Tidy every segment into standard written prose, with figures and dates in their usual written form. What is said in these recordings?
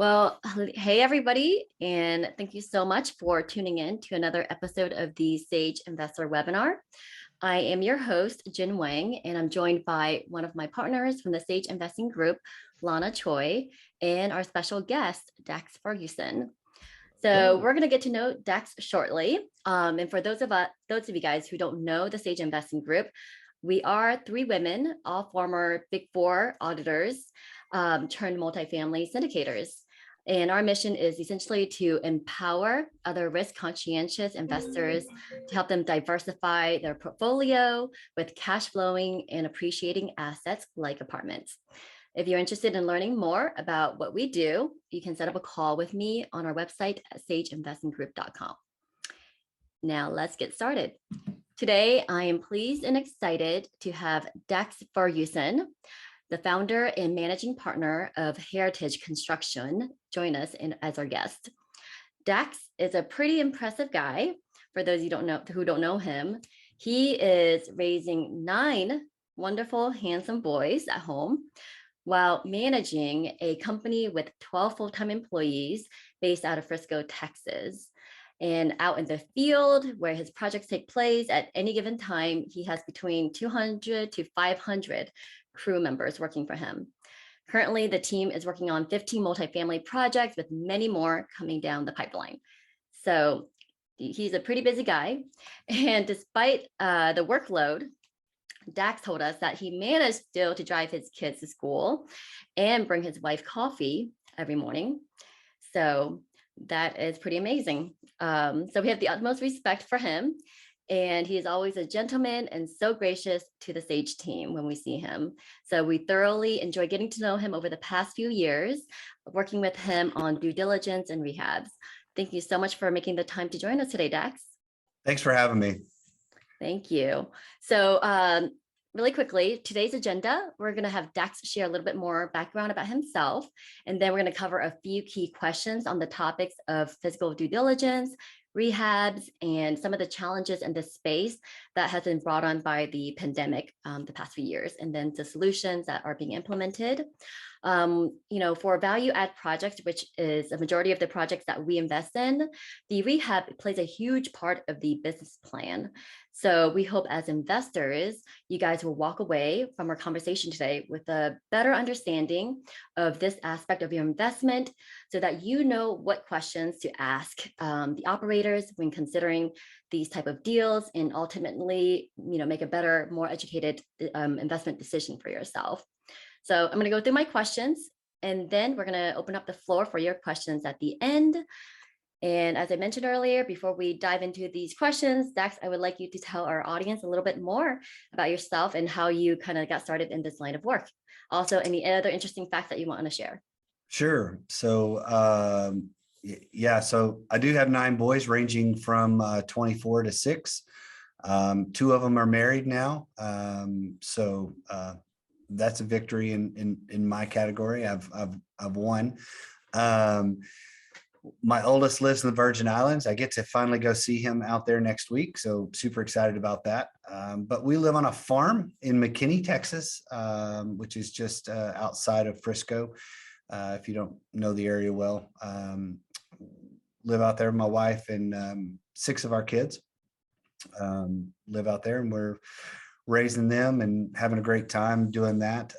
Well, hey everybody, and thank you so much for tuning in to another episode of the Sage Investor Webinar. I am your host, Jin Wang, and I'm joined by one of my partners from the Sage Investing Group, Lana Choi, and our special guest, Dax Ferguson. So we're going to get to know Dax shortly. And for those of you guys who don't know the Sage Investing Group, we are three women, all former Big Four auditors, turned multifamily syndicators. And our mission is essentially to empower other risk conscientious investors to help them diversify their portfolio with cash flowing and appreciating assets like apartments. If you're interested in learning more about what we do, you can set up a call with me on our website at sageinvestinggroup.com. Now let's get started. Today, I am pleased and excited to have Dax Ferguson, the founder and managing partner of Heritage Construction, join us as our guest. Dax is a pretty impressive guy. For those who don't know him, he is raising 9 wonderful, handsome boys at home while managing a company with 12 full-time employees based out of Frisco, Texas. And out in the field where his projects take place at any given time, he has between 200 to 500 crew members working for him. Currently, the team is working on 15 multifamily projects with many more coming down the pipeline. So he's a pretty busy guy. And despite the workload, Dax told us that he managed still to drive his kids to school and bring his wife coffee every morning. So that is pretty amazing. So we have the utmost respect for him. And he is always a gentleman and so gracious to the Sage team when we see him. So we thoroughly enjoy getting to know him over the past few years, working with him on due diligence and rehabs. Thank you so much for making the time to join us today, Dax. Thanks for having me. Thank you. So really quickly, today's agenda, we're going to have Dax share a little bit more background about himself, and then we're going to cover a few key questions on the topics of physical due diligence, rehabs, and some of the challenges in this space that has been brought on by the pandemic the past few years, and then the solutions that are being implemented. For value add projects, which is a majority of the projects that we invest in, the rehab plays a huge part of the business plan. So we hope as investors, you guys will walk away from our conversation today with a better understanding of this aspect of your investment so that you know what questions to ask the operators when considering these type of deals and ultimately, make a better, more educated investment decision for yourself. So I'm going to go through my questions, and then we're going to open up the floor for your questions at the end. And as I mentioned earlier, before we dive into these questions, Dax, I would like you to tell our audience a little bit more about yourself and how you kind of got started in this line of work. Also, any other interesting facts that you want to share? Sure. So, so I do have 9 boys ranging from 24 to 6. 2 of them are married now. So that's a victory in my category. I've won. My oldest lives in the Virgin Islands. I get to finally go see him out there next week. So super excited about that. But we live on a farm in McKinney, Texas, which is just outside of Frisco. If you don't know the area well, live out there. My wife and 6 of our kids live out there, and we're raising them and having a great time doing that.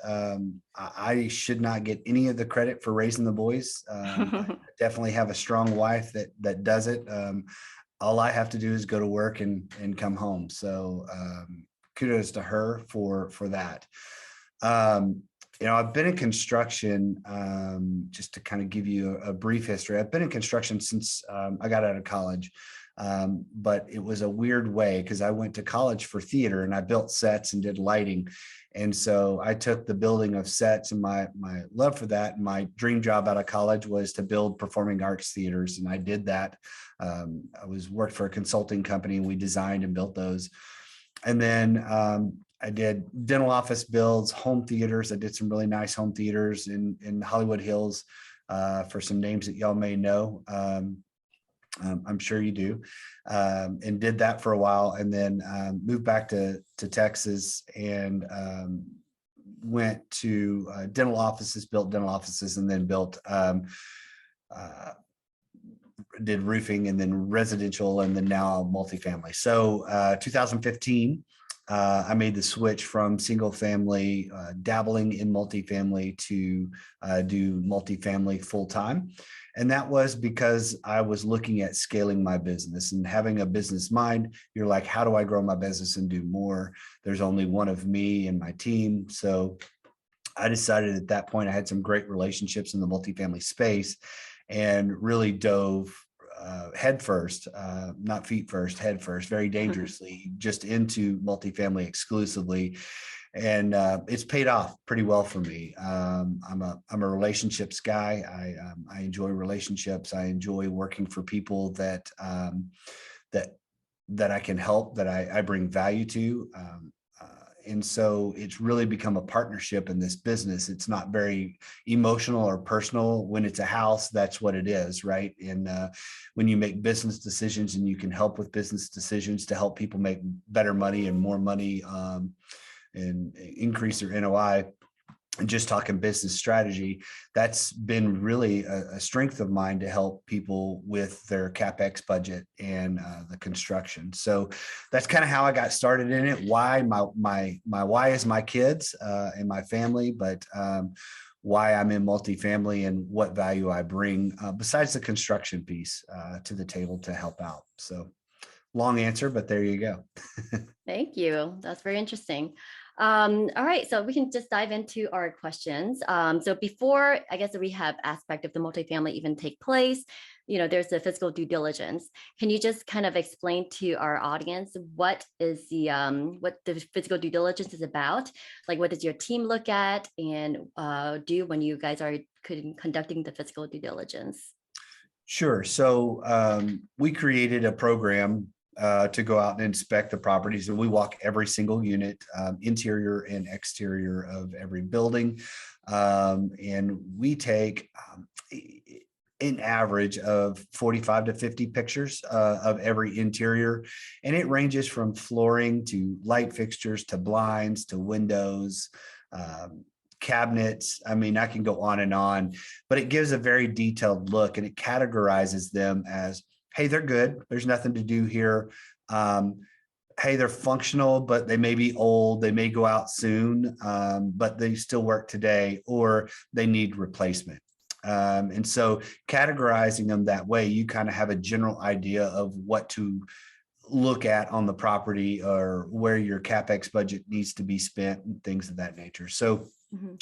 I should not get any of the credit for raising the boys. I definitely have a strong wife that does it. All I have to do is go to work and come home. So kudos to her for that. I've been in construction, just to kind of give you a brief history. I've been in construction since I got out of college. But it was a weird way because I went to college for theater and I built sets and did lighting. And so I took the building of sets and my love for that. My dream job out of college was to build performing arts theaters. And I did that. I worked for a consulting company and we designed and built those. And then I did dental office builds, home theaters. I did some really nice home theaters in Hollywood Hills for some names that y'all may know. I'm sure you do, and did that for a while, and then moved back to Texas and went to dental offices, built dental offices, and then built did roofing and then residential and then now multifamily. So 2015, I made the switch from single family, dabbling in multifamily to do multifamily full time. And that was because I was looking at scaling my business and having a business mind. You're like, how do I grow my business and do more? There's only one of me and my team. So I decided at that point, I had some great relationships in the multifamily space and really dove head first, not feet first, head first, very dangerously, just into multifamily exclusively. And it's paid off pretty well for me. I'm a relationships guy. I enjoy relationships. I enjoy working for people that I can help, that I bring value to. And so it's really become a partnership in this business. It's not very emotional or personal. When it's a house, that's what it is, right? And when you make business decisions and you can help with business decisions to help people make better money and more money, and increase their NOI, and just talking business strategy, that's been really a strength of mine to help people with their CapEx budget and the construction. So that's kind of how I got started in it. Why my why is my kids and my family, but why I'm in multifamily and what value I bring besides the construction piece to the table to help out. So long answer, but there you go. Thank you. That's very interesting. All right, so we can just dive into our questions. So before, I guess, the rehab aspect of the multifamily even take place, there's the physical due diligence. Can you just kind of explain to our audience what is what the physical due diligence is about? Like, what does your team look at and do when you guys are conducting the physical due diligence? Sure. So we created a program to go out and inspect the properties, and we walk every single unit, interior and exterior of every building. And we take an average of 45 to 50 pictures of every interior. And it ranges from flooring to light fixtures to blinds to windows, cabinets. I mean, I can go on, but it gives a very detailed look, and it categorizes them as, hey, they're good, there's nothing to do here. Hey, they're functional, but they may be old, they may go out soon, but they still work today, or they need replacement. And so categorizing them that way, you kind of have a general idea of what to look at on the property, or where your CapEx budget needs to be spent and things of that nature. So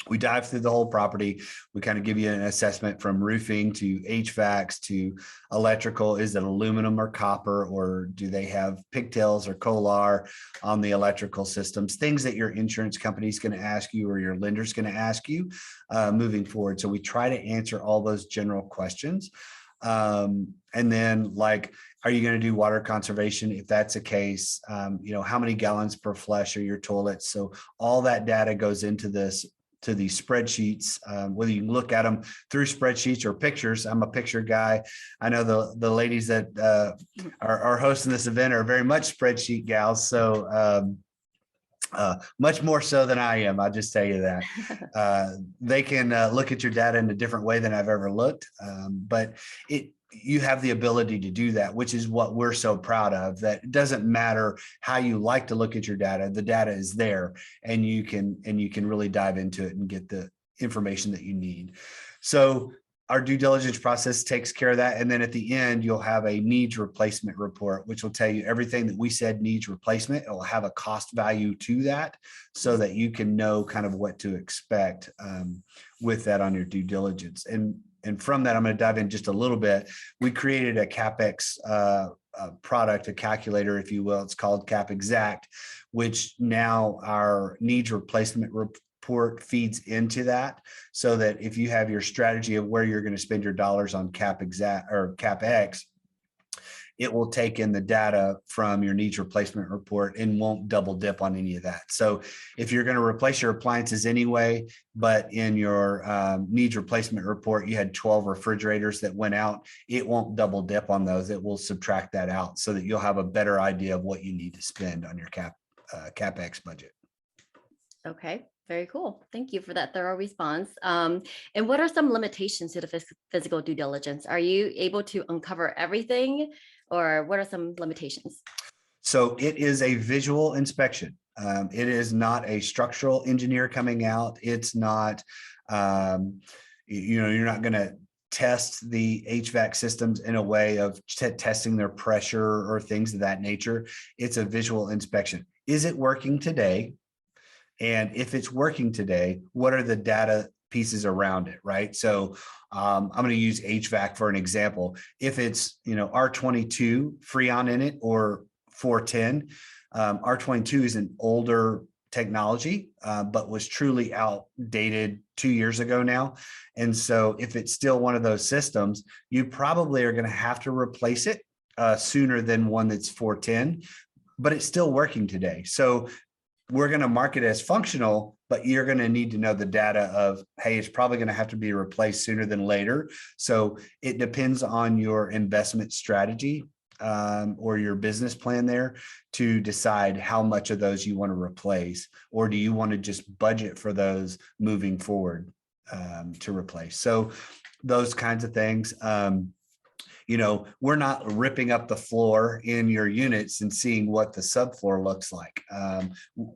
we dive through the whole property. We kind of give you an assessment from roofing to HVACs to electrical. Is it aluminum or copper, or do they have pigtails or Kolar on the electrical systems? Things that your insurance company is going to ask you, or your lender is going to ask you moving forward. So we try to answer all those general questions. And then, like, are you going to do water conservation? If that's the case, how many gallons per flush are your toilets? So all that data goes into to these spreadsheets, whether you look at them through spreadsheets or pictures. I'm a picture guy. I know the ladies that are hosting this event are very much spreadsheet gals. So much more so than I am. I'll just tell you that. They can look at your data in a different way than I've ever looked. But you have the ability to do that, which is what we're so proud of, that it doesn't matter how you like to look at your data. The data is there, and you can really dive into it and get the information that you need. So our due diligence process takes care of that. And then at the end, you'll have a needs replacement report, which will tell you everything that we said needs replacement. It will have a cost value to that, so that you can know kind of what to expect with that on your due diligence. And from that, I'm going to dive in just a little bit. We created a CapEx product, a calculator, if you will. It's called Cap Exact, which now our needs replacement report feeds into that, so that if you have your strategy of where you're going to spend your dollars on Cap Exact or CapEx, it will take in the data from your needs replacement report and won't double dip on any of that. So if you're going to replace your appliances anyway, but in your needs replacement report, you had 12 refrigerators that went out, it won't double dip on those. It will subtract that out, so that you'll have a better idea of what you need to spend on your CapEx budget. Okay, Very cool. Thank you for that thorough response. And what are some limitations to the physical due diligence? Are you able to uncover everything, or what are some limitations? So it is a visual inspection. It is not a structural engineer coming out. It's not, you're not going to test the HVAC systems in a way of testing their pressure or things of that nature. It's a visual inspection. Is it working today? And if it's working today, what are the data pieces around it, right? So I'm going to use HVAC for an example. If it's, R22 Freon in it or 410, R22 is an older technology, but was truly outdated 2 years ago now. And so if it's still one of those systems, you probably are going to have to replace it sooner than one that's 410, but it's still working today. So we're going to mark it as functional, but you're going to need to know the data of, hey, it's probably going to have to be replaced sooner than later. So it depends on your investment strategy or your business plan there to decide how much of those you want to replace, or do you want to just budget for those moving forward to replace. So those kinds of things. We're not ripping up the floor in your units and seeing what the subfloor looks like.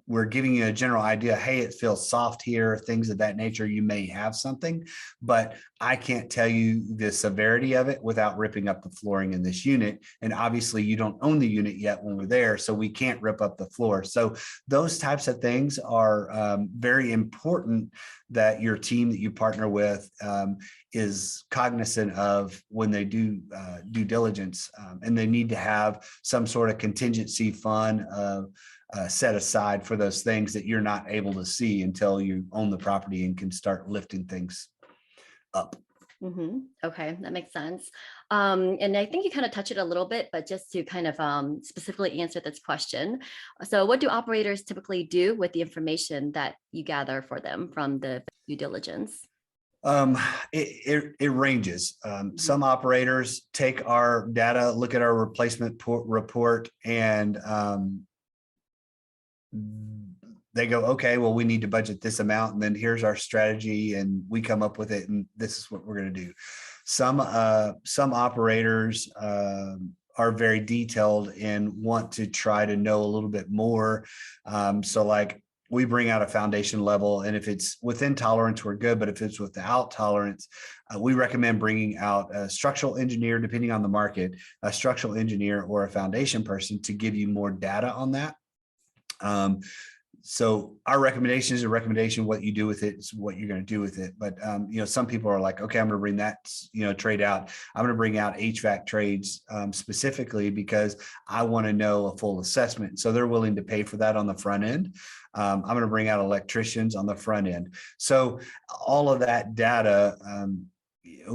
We're giving you a general idea. Hey, it feels soft here, things of that nature. You may have something, but I can't tell you the severity of it without ripping up the flooring in this unit. And obviously you don't own the unit yet when we're there, so we can't rip up the floor. So those types of things are very important that your team that you partner with is cognizant of when they do due diligence, and they need to have some sort of contingency fund set aside for those things that you're not able to see until you own the property and can start lifting things up. Okay, that makes sense. And I think you kind of touched it a little bit, but just to kind of specifically answer this question. So what do operators typically do with the information that you gather for them from the due diligence? It ranges. Some operators take our data, look at our replacement report, and they go, okay, well, we need to budget this amount, and then here's our strategy, and we come up with it, and this is what we're going to do. Some operators are very detailed and want to try to know a little bit more. So like, we bring out a foundation level, and if it's within tolerance, we're good. But if it's without tolerance, we recommend bringing out a structural engineer, depending on the market, a structural engineer or a foundation person to give you more data on that. So our recommendation is a recommendation. What you do with it is what you're going to do with it. But, some people are like, okay, I'm going to bring that, trade out. I'm going to bring out HVAC trades specifically because I want to know a full assessment. So they're willing to pay for that on the front end. I'm going to bring out electricians on the front end. So all of that data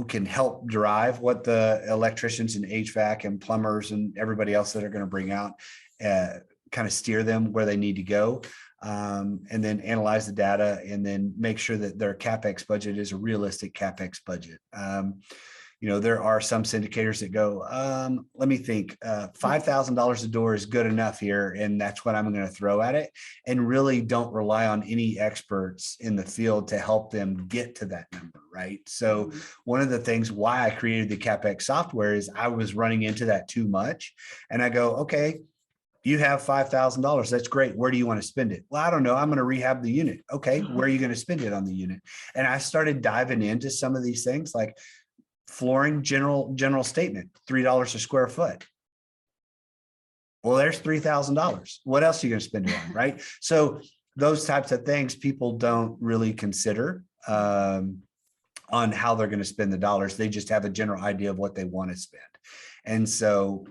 can help drive what the electricians and HVAC and plumbers and everybody else that are going to bring out, kind of steer them where they need to go. And then analyze the data and then make sure that their CapEx budget is a realistic CapEx budget. There are some syndicators that go, let me think, $5,000 a door is good enough here, and that's what I'm going to throw at it, and really don't rely on any experts in the field to help them get to that number, right? So one of the things why I created the CapEx software is I was running into that too much, and I go, okay, you have $5,000. That's great. Where do you want to spend it? Well, I don't know. I'm going to rehab the unit. Okay. Where are you going to spend it on the unit? And I started diving into some of these things like flooring, general statement, $3 a square foot. Well, there's $3,000. What else are you going to spend it on? Right. So those types of things people don't really consider on how they're going to spend the dollars. They just have a general idea of what they want to spend. And so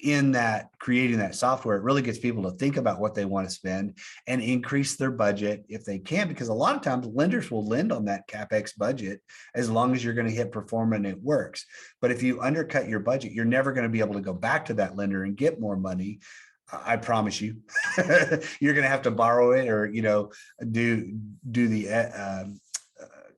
in that, creating that software, it really gets people to think about what they want to spend and increase their budget if they can, because a lot of times lenders will lend on that CapEx budget as long as you're going to hit perform and it works. But if you undercut your budget, you're never going to be able to go back to that lender and get more money. I promise you, you're going to have to borrow it or, do the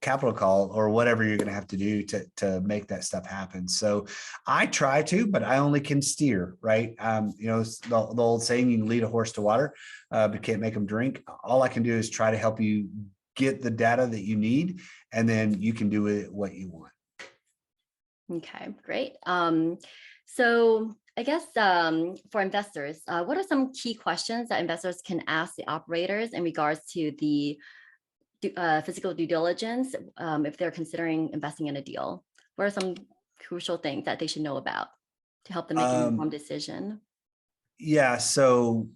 capital call or whatever you're going to have to do to make that stuff happen. So I try to, but I only can steer, right? It's the old saying, you can lead a horse to water, but can't make them drink. All I can do is try to help you get the data that you need, and then you can do it what you want. Okay, great. So I guess for investors, what are some key questions that investors can ask the operators in regards to the physical due diligence if they're considering investing in a deal? What are some crucial things that they should know about to help them make an informed decision? Yeah, so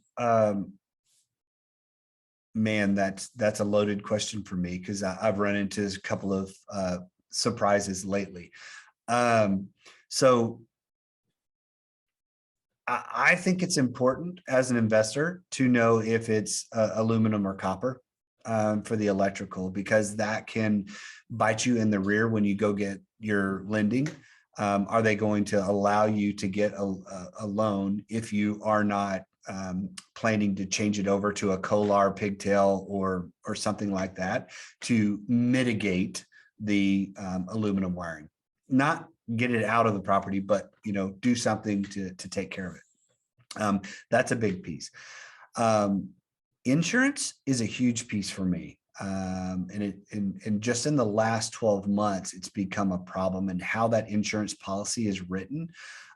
man, that's a loaded question for me, because I've run into a couple of surprises lately. So I think it's important as an investor to know if it's aluminum or copper for the electrical, because that can bite you in the rear when you go get your lending. Are they going to allow you to get a loan if you are not planning to change it over to a Kolar pigtail or something like that to mitigate the aluminum wiring? Not get it out of the property, but do something to take care of it. That's a big piece. Insurance is a huge piece for me. And just in the last 12 months, it's become a problem, and how that insurance policy is written,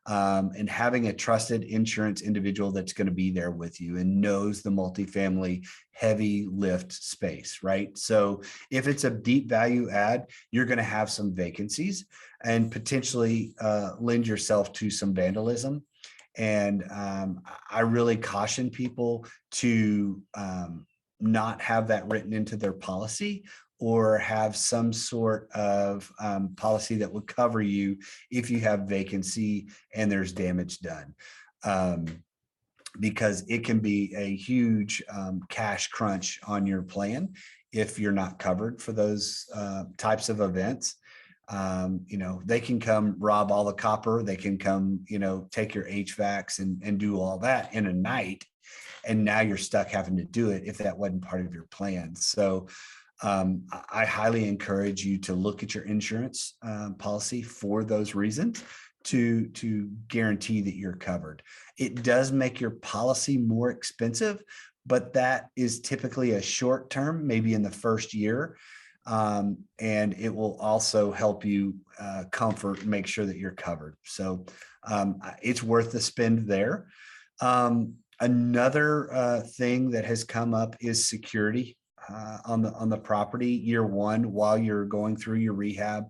and having a trusted insurance individual that's going to be there with you and knows the multifamily heavy lift space, right? So if it's a deep value add, you're going to have some vacancies and potentially lend yourself to some vandalism. And I really caution people to not have that written into their policy, or have some sort of policy that would cover you if you have vacancy and there's damage done. Because it can be a huge cash crunch on your plan if you're not covered for those types of events. They can come rob all the copper. They can come, take your HVACs and do all that in a night. And now you're stuck having to do it if that wasn't part of your plan. So I highly encourage you to look at your insurance policy for those reasons, to guarantee that you're covered. It does make your policy more expensive, but that is typically a short term, maybe in the first year. And it will also help you comfort and make sure that you're covered. So it's worth the spend there. Another thing that has come up is security on the property. Year one, while you're going through your rehab,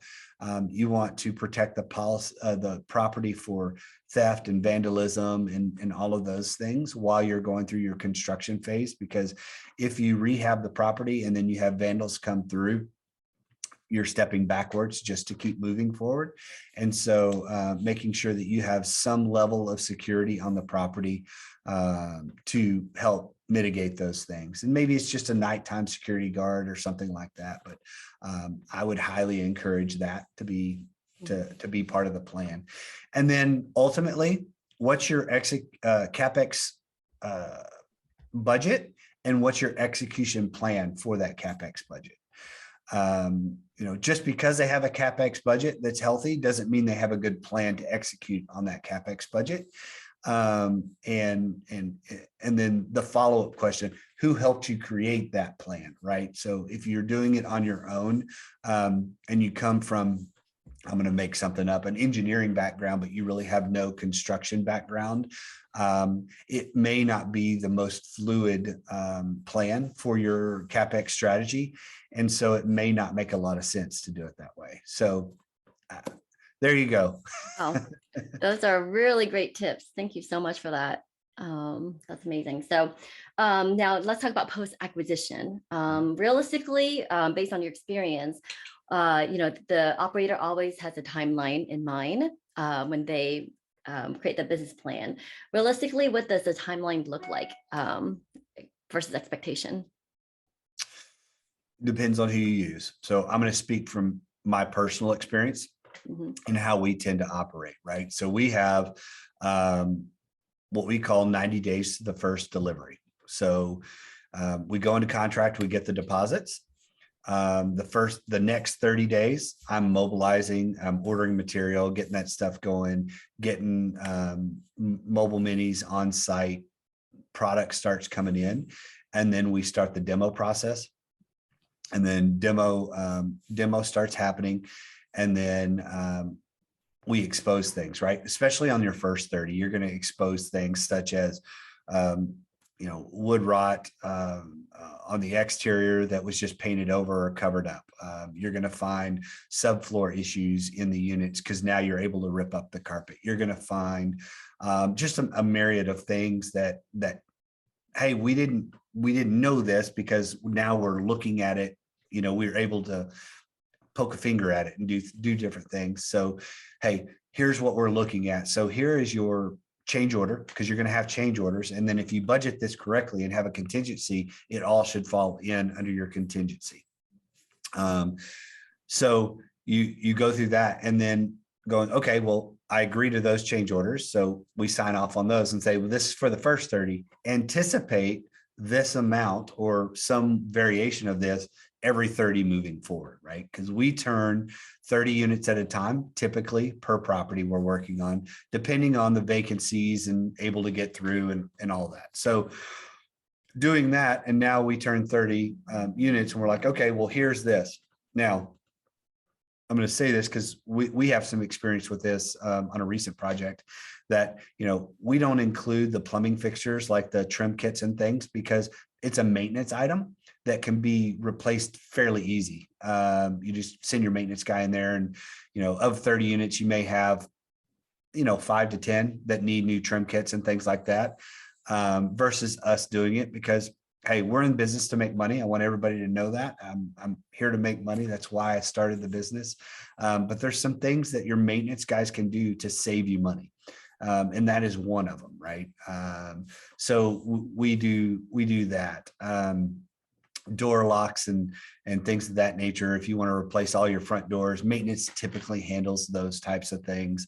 you want to protect the property for theft and vandalism and all of those things while you're going through your construction phase. Because if you rehab the property and then you have vandals come through, you're stepping backwards just to keep moving forward. And so making sure that you have some level of security on the property to help mitigate those things. And maybe it's just a nighttime security guard or something like that. But I would highly encourage that to be part of the plan. And then ultimately, what's your CapEx budget, and what's your execution plan for that CapEx budget? Just because they have a CapEx budget that's healthy doesn't mean they have a good plan to execute on that CapEx budget. And then the follow-up question, who helped you create that plan, right? So if you're doing it on your own, and you come from, I'm going to make something up, an engineering background, but you really have no construction background, it may not be the most fluid plan for your CapEx strategy. And so it may not make a lot of sense to do it that way. So there you go. Oh, those are really great tips. Thank you so much for that. That's amazing. So now let's talk about post-acquisition. Realistically, based on your experience, the operator always has a timeline in mind when they create the business plan. Realistically, what does the timeline look like versus expectation? Depends on who you use. So I'm going to speak from my personal experience and how we tend to operate, right? So we have what we call 90 days to the first delivery. So we go into contract, we get the deposits. The next 30 days, I'm mobilizing, I'm ordering material, getting that stuff going, getting mobile minis on site, product starts coming in, and then we start the demo process. And then demo starts happening. And then we expose things, right? Especially on your first 30, you're going to expose things such as, wood rot on the exterior that was just painted over or covered up. You're going to find subfloor issues in the units because now you're able to rip up the carpet. You're going to find just a myriad of things that hey, we didn't know this, because now we're looking at it. We're able to poke a finger at it and do different things. So, hey, here's what we're looking at. So here is your change order, because you're going to have change orders. And then if you budget this correctly and have a contingency, it all should fall in under your contingency. So you go through that and then going, okay, well, I agree to those change orders. So we sign off on those and say, well, this is for the first 30, anticipate this amount or some variation of this every 30 moving forward, right? Because we turn 30 units at a time, typically per property we're working on, depending on the vacancies and able to get through and all that. So doing that, and now we turn 30 units and we're like, okay, well, here's this. Now, I'm going to say this because we have some experience with this on a recent project, that, we don't include the plumbing fixtures like the trim kits and things, because it's a maintenance item that can be replaced fairly easy. You just send your maintenance guy in there, and, of 30 units, you may have, 5 to 10 that need new trim kits and things like that, versus us doing it because, hey, we're in business to make money. I want everybody to know that. I'm here to make money. That's why I started the business. But there's some things that your maintenance guys can do to save you money. And that is one of them, right? So we do that. Door locks and things of that nature. If you want to replace all your front doors, maintenance typically handles those types of things.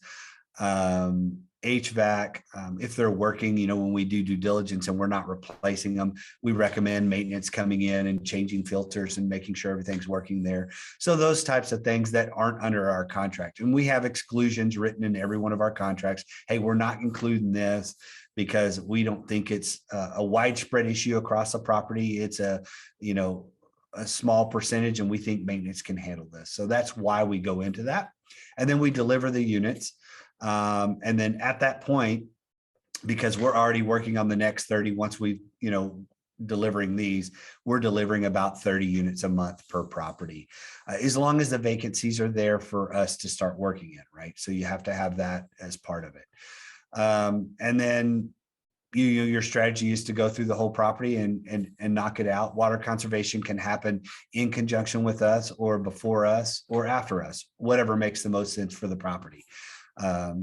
HVAC, if they're working, when we do due diligence and we're not replacing them, we recommend maintenance coming in and changing filters and making sure everything's working there. So those types of things that aren't under our contract. And we have exclusions written in every one of our contracts. Hey, we're not including this because we don't think it's a widespread issue across the property. It's a small percentage, and we think maintenance can handle this. So that's why we go into that. And then we deliver the units. And then at that point, because we're already working on the next 30, once we, delivering these, we're delivering about 30 units a month per property, as long as the vacancies are there for us to start working in, right? So you have to have that as part of it. And then your strategy is to go through the whole property and knock it out. Water conservation can happen in conjunction with us or before us or after us, whatever makes the most sense for the property.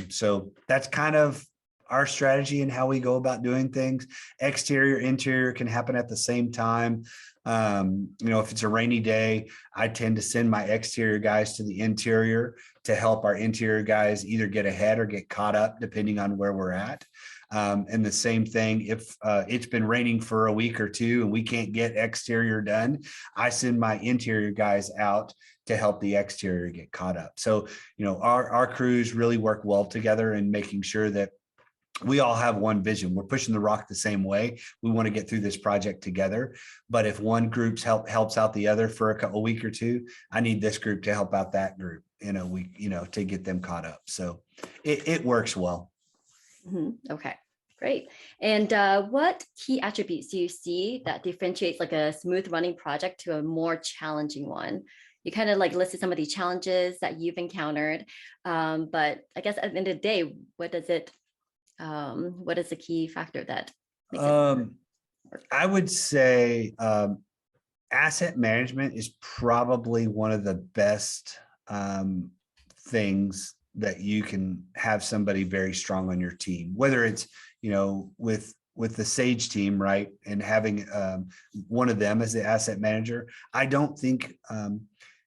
So that's kind of our strategy and how we go about doing things. Exterior, interior can happen at the same time. If it's a rainy day, I tend to send my exterior guys to the interior to help our interior guys either get ahead or get caught up, depending on where we're at. And the same thing, if it's been raining for a week or two and we can't get exterior done, I send my interior guys out to help the exterior get caught up. So, our crews really work well together in making sure that we all have one vision. We're pushing the rock the same way. We want to get through this project together. But if one group helps out the other for a week or two, I need this group to help out that group in a week, to get them caught up. So it works well. Mm-hmm. Okay, great. And what key attributes do you see that differentiates like a smooth running project to a more challenging one? You kind of like listed some of the challenges that you've encountered, but I guess at the end of the day, what is the key factor that makes it work? I would say asset management is probably one of the best things that you can have somebody very strong on your team, whether it's, with the Sage team, right? And having one of them as the asset manager. I don't think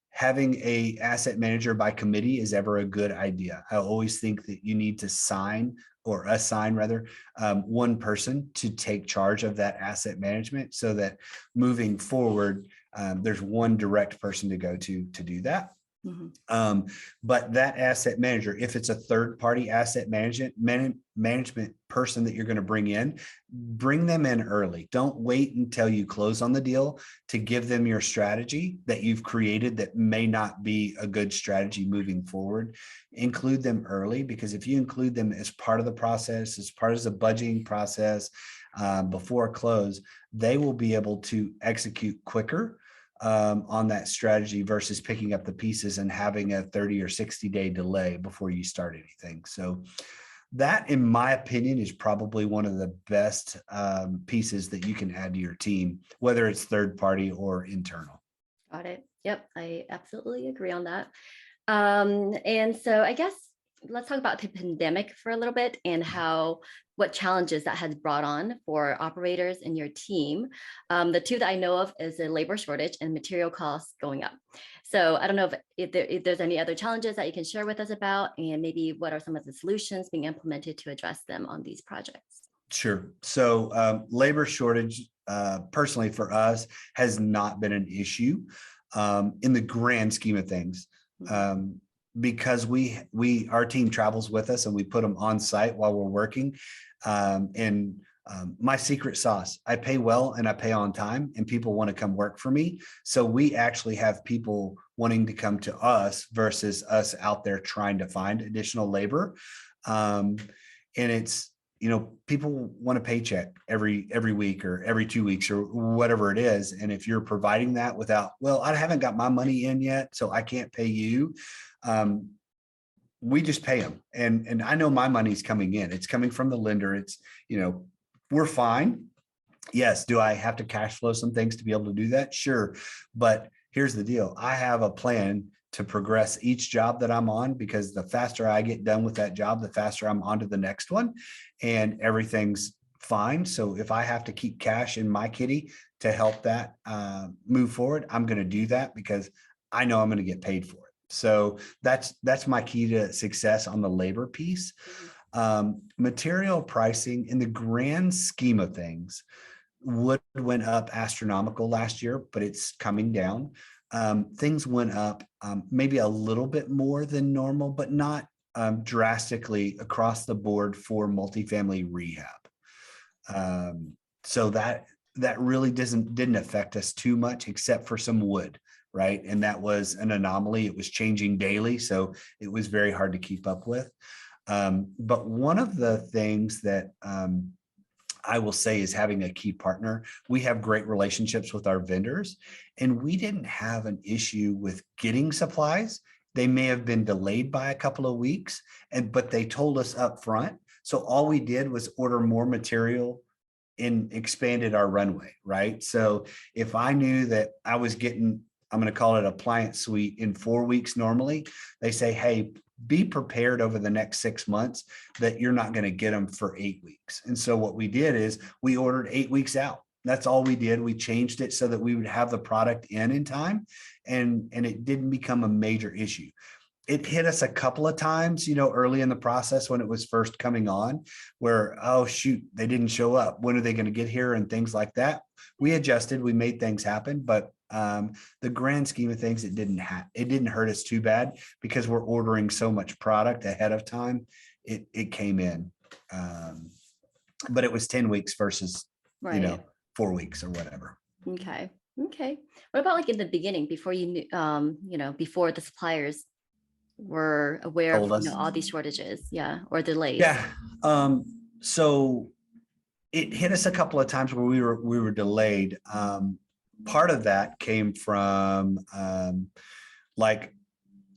having a asset manager by committee is ever a good idea. I always think that you need to assign one person to take charge of that asset management, so that moving forward, there's one direct person to go to do that. Mhm. But that asset manager, if it's a third party asset management person that you're going to bring them in early. Don't wait until you close on the deal to give them your strategy that you've created that may not be a good strategy moving forward. Include them early, because if you include them as part of the process, as part of the budgeting process, before close, they will be able to execute quicker on that strategy versus picking up the pieces and having a 30 or 60-day delay before you start anything. So that, in my opinion, is probably one of the best pieces that you can add to your team, whether it's third party or internal. Got it. Yep, I absolutely agree on that. And so I guess let's talk about the pandemic for a little bit and what challenges that has brought on for operators in your team. The two that I know of is the labor shortage and material costs going up. So I don't know if there's any other challenges that you can share with us about, and maybe what are some of the solutions being implemented to address them on these projects? Sure. So labor shortage, personally for us, has not been an issue in the grand scheme of things. Because our team travels with us and we put them on site while we're working. My secret sauce, I pay well and I pay on time, and people want to come work for me. So we actually have people wanting to come to us versus us out there trying to find additional labor. And it's, people want a paycheck every week or every 2 weeks or whatever it is. And if you're providing that without, well, I haven't got my money in yet, so I can't pay you. We just pay them. And I know my money's coming in. It's coming from the lender. It's, we're fine. Yes. Do I have to cash flow some things to be able to do that? Sure. But here's the deal. I have a plan to progress each job that I'm on, because the faster I get done with that job, the faster I'm on to the next one, and everything's fine. So if I have to keep cash in my kitty to help that move forward, I'm going to do that because I know I'm going to get paid for it. So that's my key to success on the labor piece. Material pricing, in the grand scheme of things, wood went up astronomical last year, but it's coming down. Things went up maybe a little bit more than normal, but not drastically across the board for multifamily rehab. So that really didn't affect us too much, except for some wood, right? And that was an anomaly. It was changing daily, so it was very hard to keep up with. But one of the things that I will say is having a key partner. We have great relationships with our vendors, and we didn't have an issue with getting supplies. They may have been delayed by a couple of weeks, but they told us up front. So all we did was order more material and expanded our runway, right? So if I knew that I was getting, I'm going to call it appliance suite in 4 weeks normally, they say, hey, be prepared over the next 6 months that you're not going to get them for 8 weeks. And so what we did is we ordered 8 weeks out. That's all we did. We changed it so that we would have the product in time, and it didn't become a major issue. It hit us a couple of times, early in the process when it was first coming on, where, oh, shoot, they didn't show up. When are they going to get here? And things like that. We adjusted, we made things happen, but the grand scheme of things, it didn't hurt us too bad, because we're ordering so much product ahead of time. It came in, but it was 10 weeks versus, Right. 4 weeks or whatever. Okay. What about like in the beginning, before you knew, before the suppliers were aware of, all these shortages, or delays? Yeah. So it hit us a couple of times where we were delayed. Part of that came from like,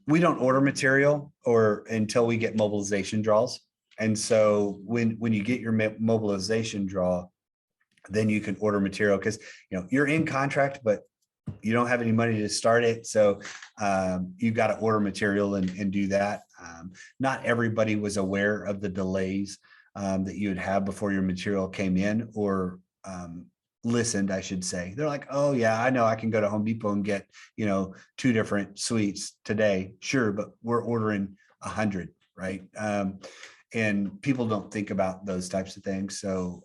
we don't order material until we get mobilization draws. And so when you get your mobilization draw, then you can order material, because you're in contract, but you don't have any money to start it. So you got to order material and do that. Not everybody was aware of the delays that you would have before your material came in, or listened, I should say. They're like, oh yeah, I know I can go to Home Depot and get, 2 different suites today. Sure. But we're ordering 100, right? and people don't think about those types of things. So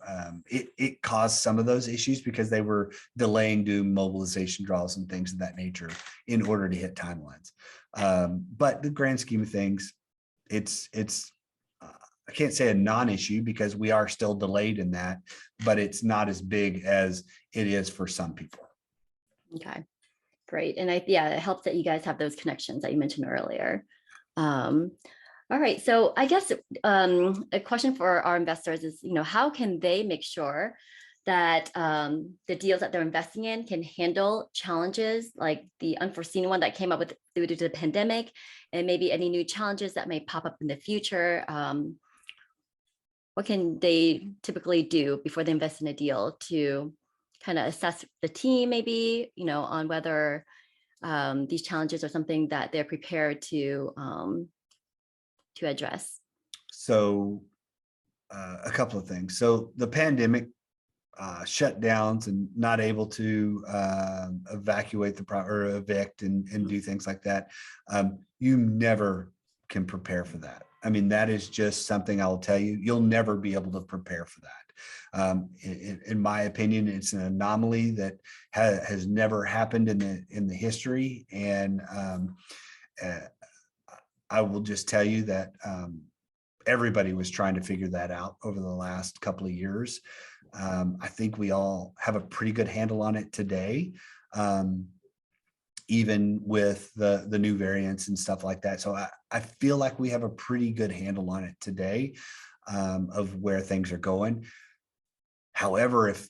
it caused some of those issues because they were delaying doing mobilization draws and things of that nature in order to hit timelines. But the grand scheme of things, it's I can't say a non-issue because we are still delayed in that, but it's not as big as it is for some people. Okay, great. And yeah, it helps that you guys have those connections that you mentioned earlier. All right, so I guess a question for our investors is, how can they make sure that the deals that they're investing in can handle challenges like the unforeseen one that came up with due to the pandemic, and maybe any new challenges that may pop up in the future? What can they typically do before they invest in a deal to kind of assess the team, maybe, on whether these challenges are something that they're prepared to address? So a couple of things. So the pandemic, shutdowns and not able to evacuate or evict and do things like that. You never can prepare for that. I mean, that is just something I'll tell you, you'll never be able to prepare for that. In my opinion, it's an anomaly that has never happened in the history. And I will just tell you that everybody was trying to figure that out over the last couple of years. I think we all have a pretty good handle on it today, even with the new variants and stuff like that. So I feel like we have a pretty good handle on it today, of where things are going. However, if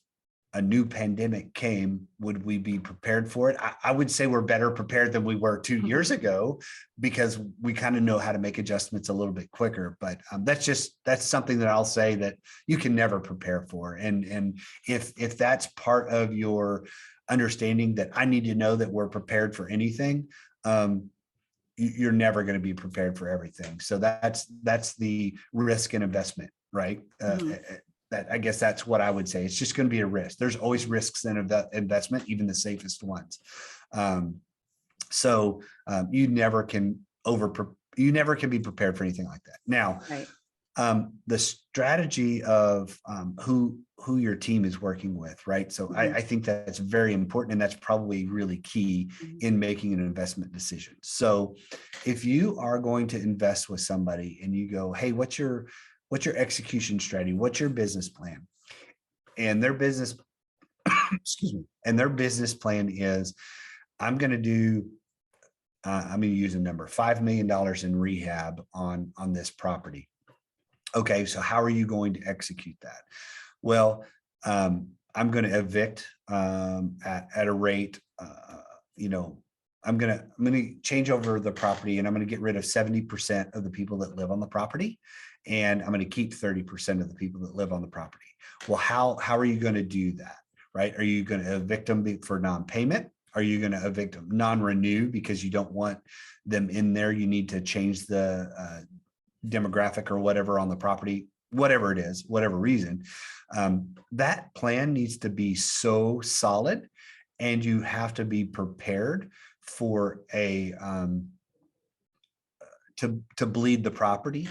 a new pandemic came, would we be prepared for it? I would say we're better prepared than we were 2 years ago, because we kind of know how to make adjustments a little bit quicker. But that's something that I'll say that you can never prepare for. And if that's part of your understanding, that I need to know that we're prepared for anything, you're never going to be prepared for everything. So that's the risk and investment, right? That I guess that's what I would say. It's just going to be a risk. There's always risks in investment, even the safest ones. So you never can be prepared for anything like that. Now, Right. The strategy of who your team is working with, right? So I think that's very important, and that's probably really key in making an investment decision. So if you are going to invest with somebody and you go, hey, what's your execution strategy? What's your business plan? And their business, excuse me, and their business plan is, I'm going to use a number, $5 million in rehab on this property. Okay, so how are you going to execute that? Well, I'm going to evict at a rate, I'm going to change over the property, and I'm going to get rid of 70% of the people that live on the property, and I'm going to keep 30% of the people that live on the property. Well, how are you going to do that, right? Are you going to evict them for non-payment? Are you going to evict them non-renew because you don't want them in there? You need to change the demographic or whatever on the property, whatever it is, whatever reason. That plan needs to be so solid, and you have to be prepared for to bleed the property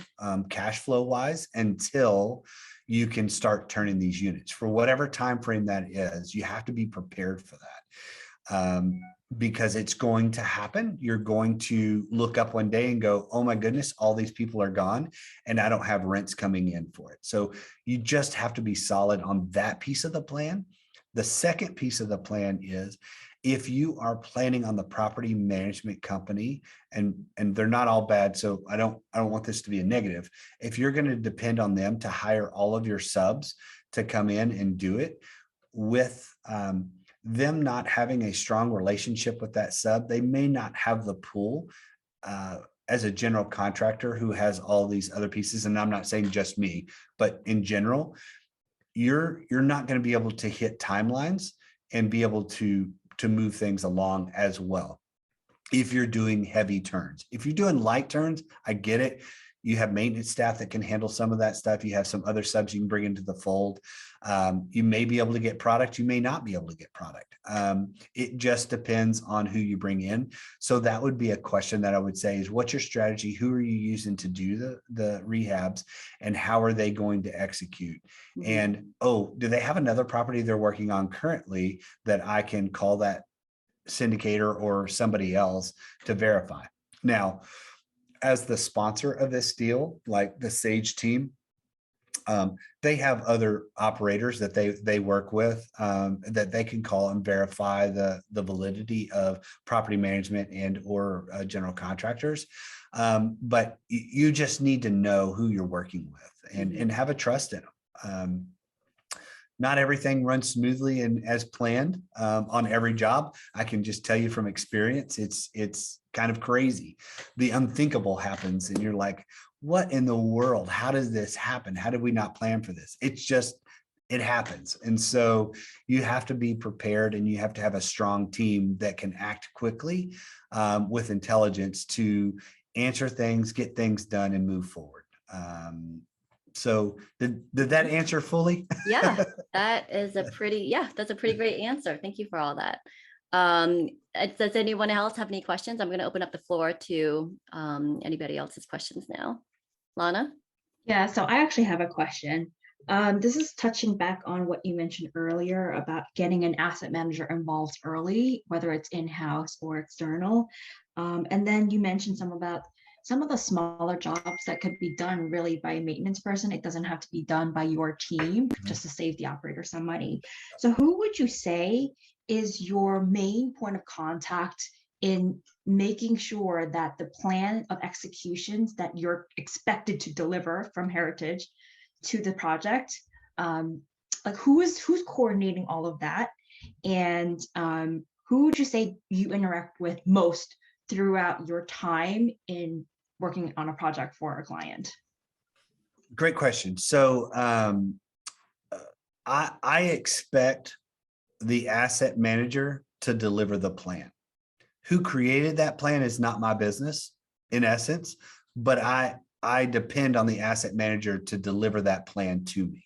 cash flow wise until you can start turning these units. For whatever time frame that is, you have to be prepared for that, because it's going to happen. You're going to look up one day and go, oh my goodness, all these people are gone and I don't have rents coming in for it. So you just have to be solid on that piece of the plan. The second piece of the plan is, if you are planning on the property management company, and they're not all bad, so I don't want this to be a negative. If you're going to depend on them to hire all of your subs to come in and do it, with them not having a strong relationship with that sub, they may not have the pool as a general contractor who has all these other pieces. And I'm not saying just me, but in general, you're not going to be able to hit timelines and be able to move things along as well if you're doing heavy turns. If you're doing light turns, I get it. You have maintenance staff that can handle some of that stuff. You have some other subs you can bring into the fold. You may be able to get product. You may not be able to get product. It just depends on who you bring in. So that would be a question that I would say is, what's your strategy? Who are you using to do the rehabs, and how are they going to execute? Mhm. And, oh, do they have another property they're working on currently that I can call that syndicator or somebody else to verify? Now, as the sponsor of this deal, like the Sage team, they have other operators that they work with, that they can call and verify the validity of property management and or general contractors. But you just need to know who you're working with and have a trust in them. Not everything runs smoothly and as planned on every job. I can just tell you from experience, it's kind of crazy. The unthinkable happens and you're like, what in the world? How does this happen? How did we not plan for this? It happens. And so you have to be prepared, and you have to have a strong team that can act quickly with intelligence to answer things, get things done, and move forward. So did that answer fully? Yeah, that's a pretty great answer. Thank you for all that. Does anyone else have any questions? I'm going to open up the floor to anybody else's questions now. Lana? Yeah, so I actually have a question. This is touching back on what you mentioned earlier about getting an asset manager involved early, whether it's in-house or external. And then you mentioned some of the smaller jobs that could be done really by a maintenance person. It doesn't have to be done by your team just to save the operator some money. So who would you say is your main point of contact in making sure that the plan of executions that you're expected to deliver from Heritage to the project, like who's coordinating all of that, and who would you say you interact with most throughout your time in working on a project for a client? Great question. So I expect the asset manager to deliver the plan. Who created that plan is not my business, in essence, but I depend on the asset manager to deliver that plan to me.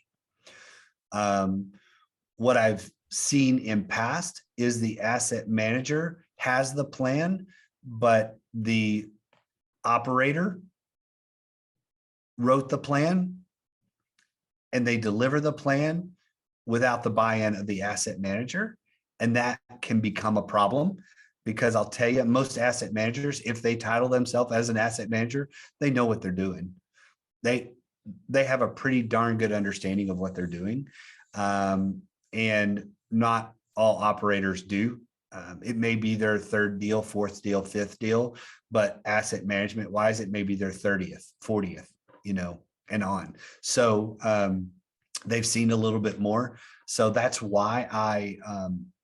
What I've seen in past is the asset manager has the plan, but the operator wrote the plan and they deliver the plan without the buy-in of the asset manager. And that can become a problem, because I'll tell you, most asset managers, if they title themselves as an asset manager, they know what they're doing. They have a pretty darn good understanding of what they're doing. And not all operators do. It may be their third deal, fourth deal, fifth deal, but asset management wise, it may be their 30th, 40th, and on. So they've seen a little bit more. So that's why I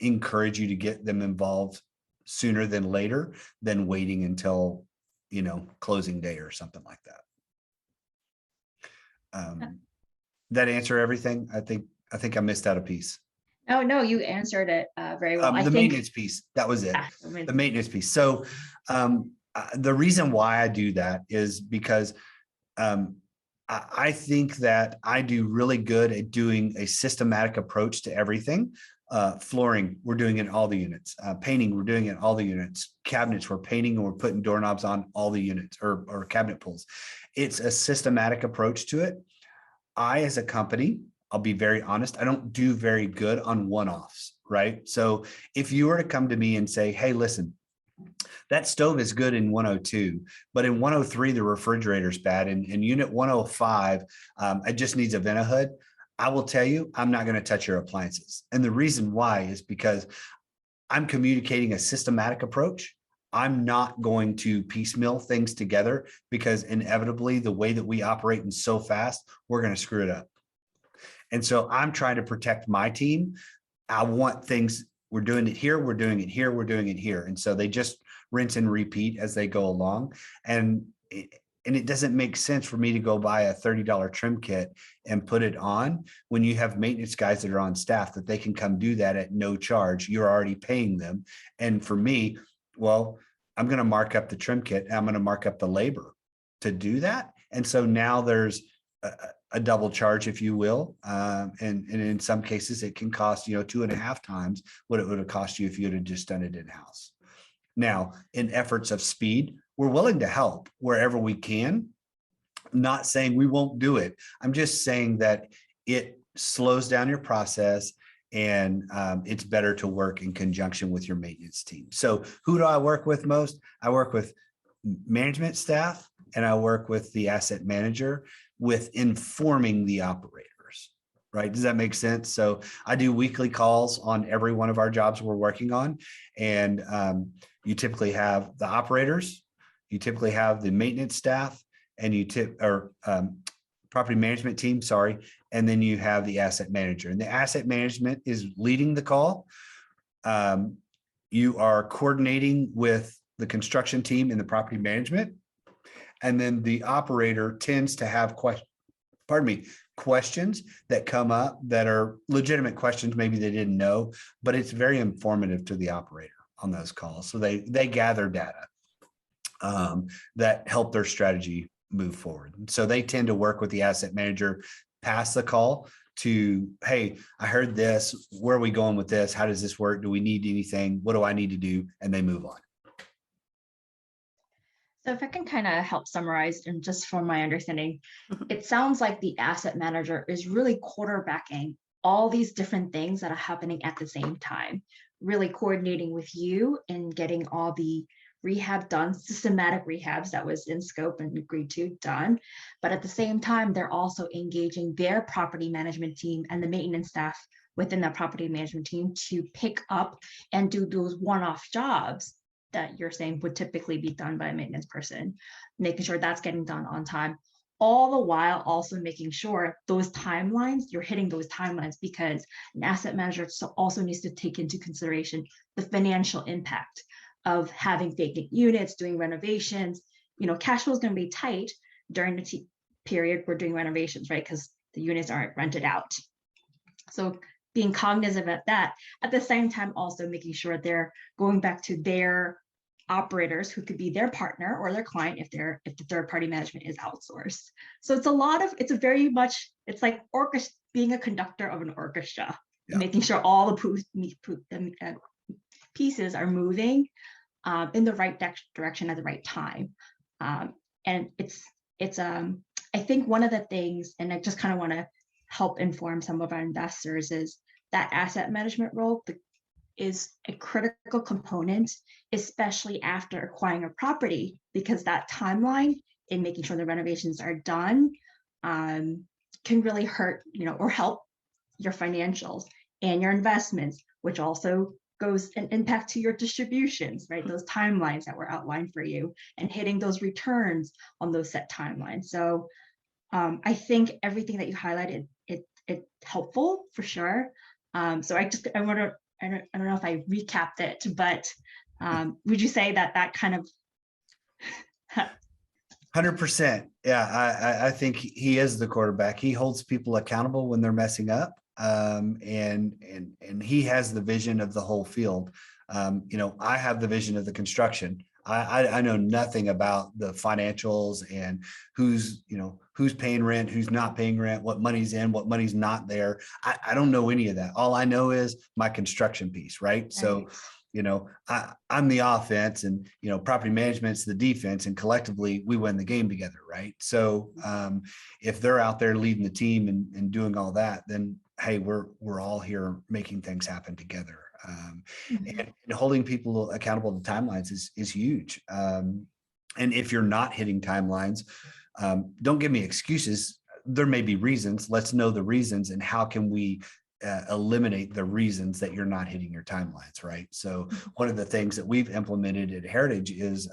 encourage you to get them involved sooner than later, than waiting until, closing day or something like that. That answer everything? I think I missed out a piece. Oh, no, you answered it very well. The maintenance piece, that was it. The maintenance piece. So the reason why I do that is because I think that I do really good at doing a systematic approach to everything. Flooring, we're doing it in all the units. Painting, we're doing it in all the units. Cabinets, we're painting and we're putting doorknobs on all the units, or cabinet pulls. It's a systematic approach to it. I, as a company, I'll be very honest, I don't do very good on one-offs, right? So if you were to come to me and say, hey, listen, that stove is good in 102, but in 103, the refrigerator's bad. And in unit 105, it just needs a vent hood. I will tell you, I'm not going to touch your appliances. And the reason why is because I'm communicating a systematic approach. I'm not going to piecemeal things together, because inevitably the way that we operate and so fast, we're going to screw it up. And so I'm trying to protect my team. I want things, we're doing it here, we're doing it here, we're doing it here. And so they just rinse and repeat as they go along. And it doesn't make sense for me to go buy a $30 trim kit and put it on when you have maintenance guys that are on staff that they can come do that at no charge. You're already paying them. And for me, well, I'm going to mark up the trim kit and I'm going to mark up the labor to do that. And so now there's a double charge, if you will. And in some cases, it can cost, 2.5 times what it would have cost you if you had just done it in-house. Now, in efforts of speed, we're willing to help wherever we can. I'm not saying we won't do it. I'm just saying that it slows down your process, and it's better to work in conjunction with your maintenance team. So who do I work with most? I work with management staff, and I work with the asset manager with informing the operators, right? Does that make sense? So I do weekly calls on every one of our jobs we're working on. And you typically have the operators, you typically have the maintenance staff, and property management team, sorry. And then you have the asset manager, and the asset management is leading the call. You are coordinating with the construction team and the property management. And then the operator tends to have questions that come up that are legitimate questions. Maybe they didn't know, but it's very informative to the operator on those calls. So they gather data that help their strategy move forward. So they tend to work with the asset manager past the call to, hey, I heard this. Where are we going with this? How does this work? Do we need anything? What do I need to do? And they move on. So if I can kind of help summarize, and just from my understanding, it sounds like the asset manager is really quarterbacking all these different things that are happening at the same time, really coordinating with you and getting all the rehab done, systematic rehabs that was in scope and agreed to done. But at the same time, they're also engaging their property management team and the maintenance staff within that property management team to pick up and do those one-off jobs that you're saying would typically be done by a maintenance person, making sure that's getting done on time, all the while also making sure those timelines, you're hitting those timelines, because an asset manager also needs to take into consideration the financial impact of having vacant units, doing renovations. Cash flow is going to be tight during the period we're doing renovations, right? Because the units aren't rented out. So being cognizant of that, at the same time, also making sure they're going back to their operators, who could be their partner or their client if the third party management is outsourced. So it's like being a conductor of an orchestra, making sure all the pieces are moving in the right direction at the right time. And it's I think one of the things, and I just kind of want to help inform some of our investors, is that asset management role is a critical component, especially after acquiring a property, because that timeline in making sure the renovations are done can really hurt, or help your financials and your investments, which also goes and impact to your distributions, right? Those timelines that were outlined for you, and hitting those returns on those set timelines. So I think everything that you highlighted, it's helpful for sure. So I don't know if I recapped it, but would you say that kind of 100%. Yeah, I think he is the quarterback. He holds people accountable when they're messing up, and he has the vision of the whole field. I have the vision of the construction. I know nothing about the financials and who's paying rent, who's not paying rent, what money's in, what money's not there. I don't know any of that. All I know is my construction piece, right? So, I'm the offense, and, property management's the defense, and collectively we win the game together, right? So if they're out there leading the team and doing all that, then, hey, we're all here making things happen together. And holding people accountable to timelines is huge. And if you're not hitting timelines, don't give me excuses. There may be reasons. Let's know the reasons, and how can we eliminate the reasons that you're not hitting your timelines, right? So one of the things that we've implemented at Heritage is,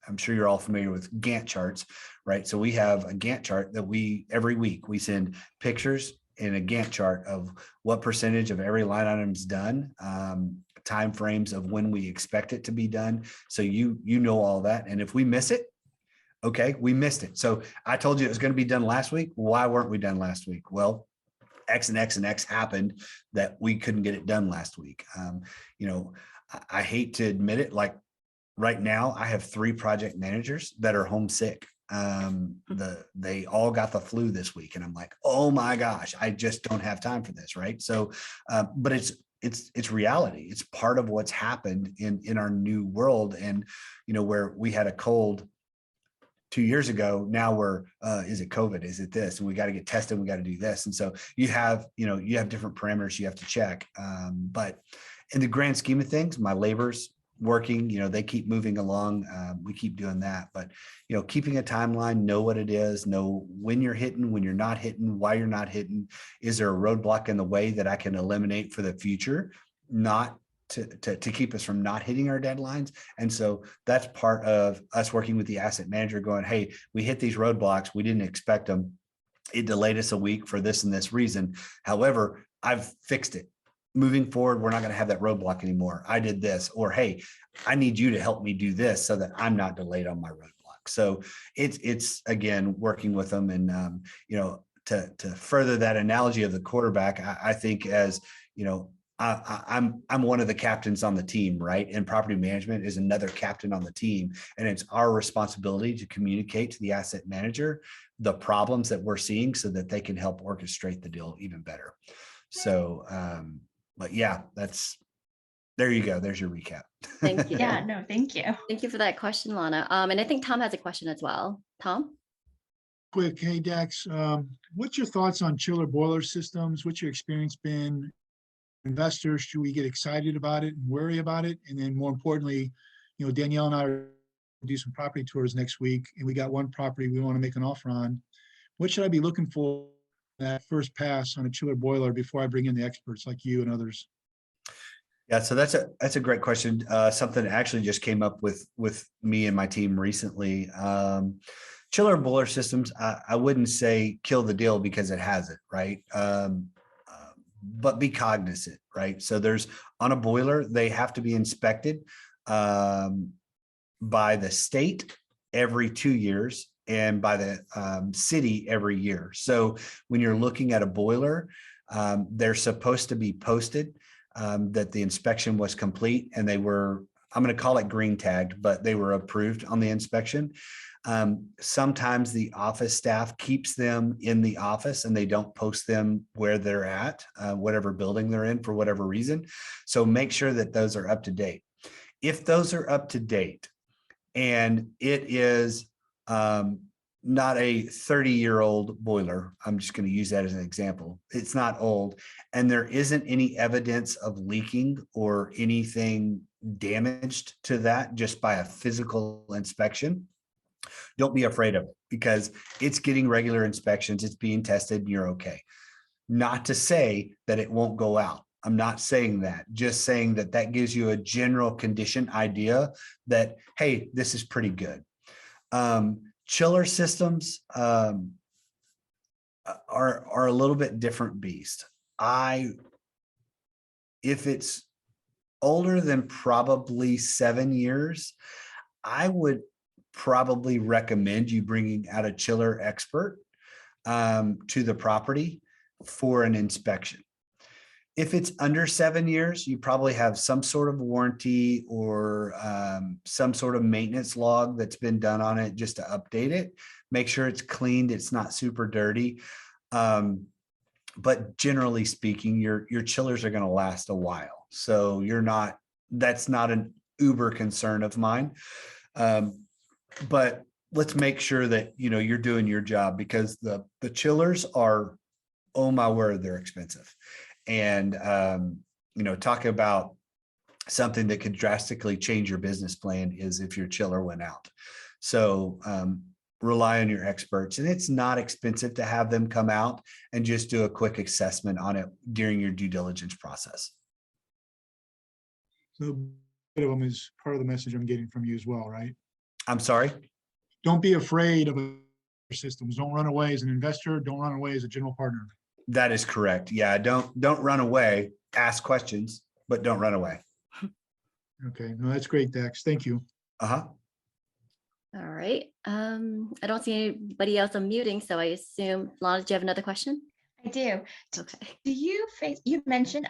I'm sure you're all familiar with Gantt charts, right? So we have a Gantt chart that every week we send pictures in a Gantt chart of what percentage of every line item is done, time frames of when we expect it to be done. So you know all that. And if we miss it, okay, we missed it. So I told you it was going to be done last week. Why weren't we done last week? Well, X and X and X happened that we couldn't get it done last week. I hate to admit it, like right now I have 3 project managers that are homesick. They all got the flu this week, and I'm like, oh my gosh, I just don't have time for this, right? So, but it's reality. It's part of what's happened in our new world, and where we had a cold 2 years ago, now we're is it COVID, is it this, and we got to get tested, we got to do this. And so you have different parameters you have to check, but in the grand scheme of things, my labor's working, they keep moving along, we keep doing that, but keeping a timeline, know what it is, know when you're hitting, when you're not hitting, why you're not hitting, is there a roadblock in the way that I can eliminate for the future, not to keep us from not hitting our deadlines. And so that's part of us working with the asset manager going, hey, we hit these roadblocks. We didn't expect them. It delayed us a week for this and this reason. However, I've fixed it. Moving forward, we're not going to have that roadblock anymore. I did this, or, hey, I need you to help me do this so that I'm not delayed on my roadblock. So it's again, working with them. And, to further that analogy of the quarterback, I think as, I'm one of the captains on the team, right? And property management is another captain on the team. And it's our responsibility to communicate to the asset manager the problems that we're seeing so that they can help orchestrate the deal even better. So, but yeah, there you go. There's your recap. Thank you. Yeah, no, thank you. Thank you for that question, Lana. And I think Tom has a question as well. Tom? Quick, hey Dax, what's your thoughts on chiller boiler systems? What's your experience been? Investors, should we get excited about it and worry about it? And then more importantly, Danielle and I are do some property tours next week, and we got one property we want to make an offer on. What should I be looking for that first pass on a chiller boiler before I bring in the experts like you and others? Yeah, so that's a great question. Something that actually just came up with me and my team recently. Chiller boiler systems, I wouldn't say kill the deal because it hasn't, right? But be cognizant, right? So there's on a boiler, they have to be inspected by the state every 2 years and by the city every year. So when you're looking at a boiler, they're supposed to be posted that the inspection was complete, and they were, I'm going to call it green tagged, but they were approved on the inspection. Sometimes the office staff keeps them in the office and they don't post them where they're at, whatever building they're in for whatever reason. So make sure that those are up to date. If those are up to date and it is not a 30-year-old boiler, I'm just going to use that as an example. It's not old, and there isn't any evidence of leaking or anything damaged to that just by a physical inspection, don't be afraid of it because it's getting regular inspections, it's being tested, and you're okay. Not to say that it won't go out. I'm not saying that, just saying that that gives you a general condition idea that, hey, this is pretty good. Chiller systems are a little bit different beast. If it's older than probably 7 years, I would probably recommend you bringing out a chiller expert to the property for an inspection. If it's under 7 years, you probably have some sort of warranty or some sort of maintenance log that's been done on it just to update it. Make sure it's cleaned, it's not super dirty. But generally speaking, your chillers are going to last a while. So that's not an uber concern of mine. But let's make sure that, you're doing your job, because the chillers are, oh my word, they're expensive. And, talk about something that could drastically change your business plan is if your chiller went out. So, rely on your experts, and it's not expensive to have them come out and just do a quick assessment on it during your due diligence process. So bit of them is part of the message I'm getting from you as well, right? I'm sorry? Don't be afraid of systems. Don't run away as an investor. Don't run away as a general partner. That is correct. Yeah, don't run away. Ask questions, but don't run away. Okay, no, that's great, Dax. Thank you. Uh-huh. All right. I don't see anybody else unmuting, so I assume, Lana, do you have another question? I do. Okay. Do you you mentioned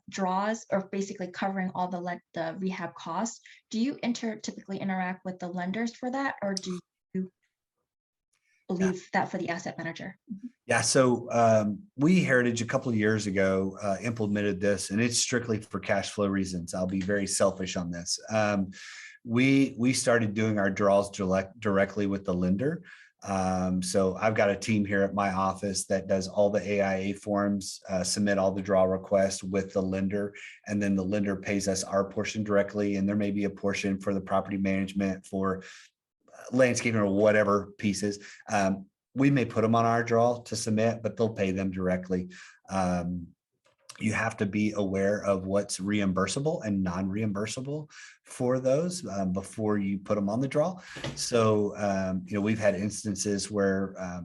draws, or basically covering all the rehab costs. Do you typically interact with the lenders for that, or do you leave that for the asset manager? Yeah, so we Heritage a couple of years ago implemented this, and it's strictly for cash flow reasons. I'll be very selfish on this. We started doing our draws directly with the lender. So I've got a team here at my office that does all the AIA forms, submit all the draw requests with the lender, and then the lender pays us our portion directly. And there may be a portion for the property management, for landscaping, or whatever pieces. We may put them on our draw to submit, but they'll pay them directly. You have to be aware of what's reimbursable and non-reimbursable for those before you put them on the draw. So, we've had instances where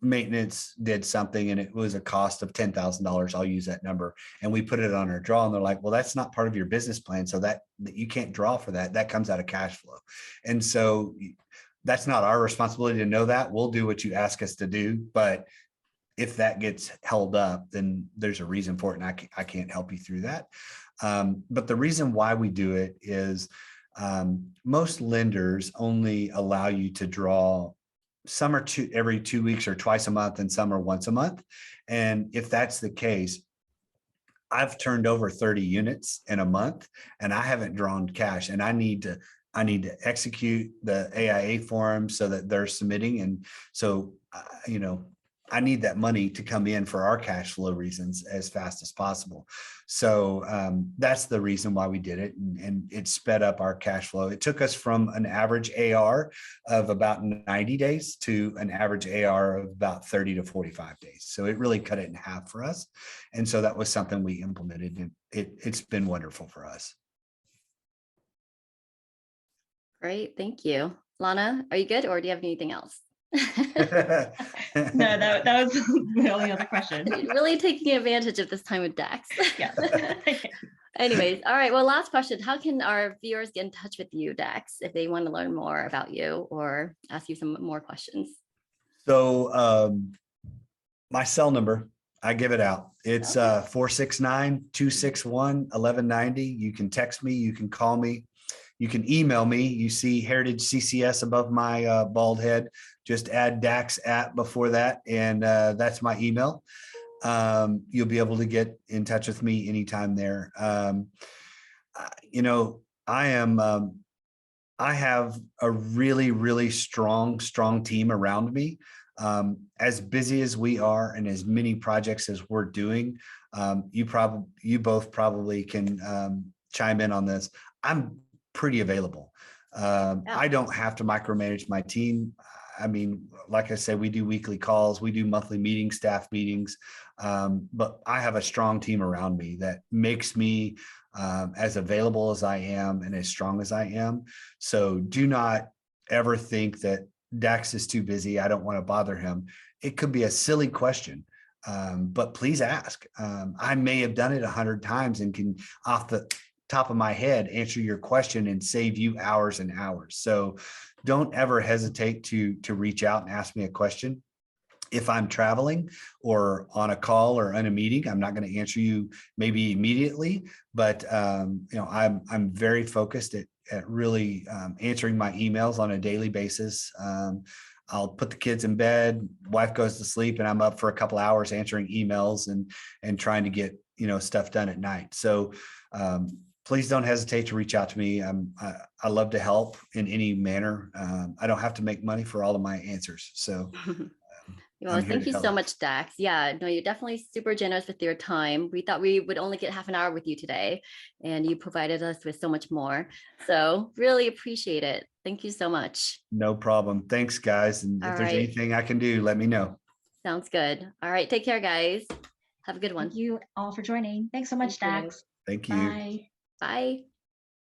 maintenance did something and it was a cost of $10,000. I'll use that number. And we put it on our draw, and they're like, well, that's not part of your business plan. So that you can't draw for that. That comes out of cash flow. And so that's not our responsibility to know that. We'll do what you ask us to do. But if that gets held up, then there's a reason for it, and I can't help you through that. But the reason why we do it is most lenders only allow you to draw. Some are every 2 weeks or twice a month, and some are once a month. And if that's the case, I've turned over 30 units in a month and I haven't drawn cash, and I need to execute the AIA form so that they're submitting. And so, I need that money to come in for our cash flow reasons as fast as possible. So that's the reason why we did it, and it sped up our cash flow. It took us from an average AR of about 90 days to an average AR of about 30 to 45 days. So it really cut it in half for us. And so that was something we implemented, and it's been wonderful for us. Great. Thank you. Lana, are you good, or do you have anything else? No, that was the only other question. Really taking advantage of this time with Dax. Yeah. Anyways, all right. Well, last question. How can our viewers get in touch with you, Dax, if they want to learn more about you or ask you some more questions? So my cell number, I give it out. It's 469-261-1190. You can text me. You can call me. You can email me. You see Heritage CCS above my bald head. Just add Dax at before that, and that's my email. You'll be able to get in touch with me anytime there. I have a really, really strong team around me. As busy as we are and as many projects as we're doing, you both probably can chime in on this. I'm pretty available. I don't have to micromanage my team. I mean, like I said, we do weekly calls, we do monthly meetings, staff meetings, but I have a strong team around me that makes me as available as I am and as strong as I am. So do not ever think that Dax is too busy, I don't want to bother him. It could be a silly question, but please ask. I may have done it 100 times and can, off the top of my head, answer your question and save you hours and hours. So don't ever hesitate to reach out and ask me a question. If I'm traveling or on a call or in a meeting, I'm not going to answer you maybe immediately, but I'm very focused at really answering my emails on a daily basis. I'll put the kids in bed, wife goes to sleep, and I'm up for a couple hours answering emails and trying to get stuff done at night. So please don't hesitate to reach out to me. I love to help in any manner. I don't have to make money for all of my answers. So well, thank you so much, Dax. Yeah, no, you're definitely super generous with your time. We thought we would only get half an hour with you today, and you provided us with so much more. So really appreciate it. Thank you so much. No problem. Thanks, guys. And if there's anything I can do, let me know. Sounds good. All right. Take care, guys. Have a good one. Thank you all for joining. Thanks so much, Dax. Thank you. Bye. Bye.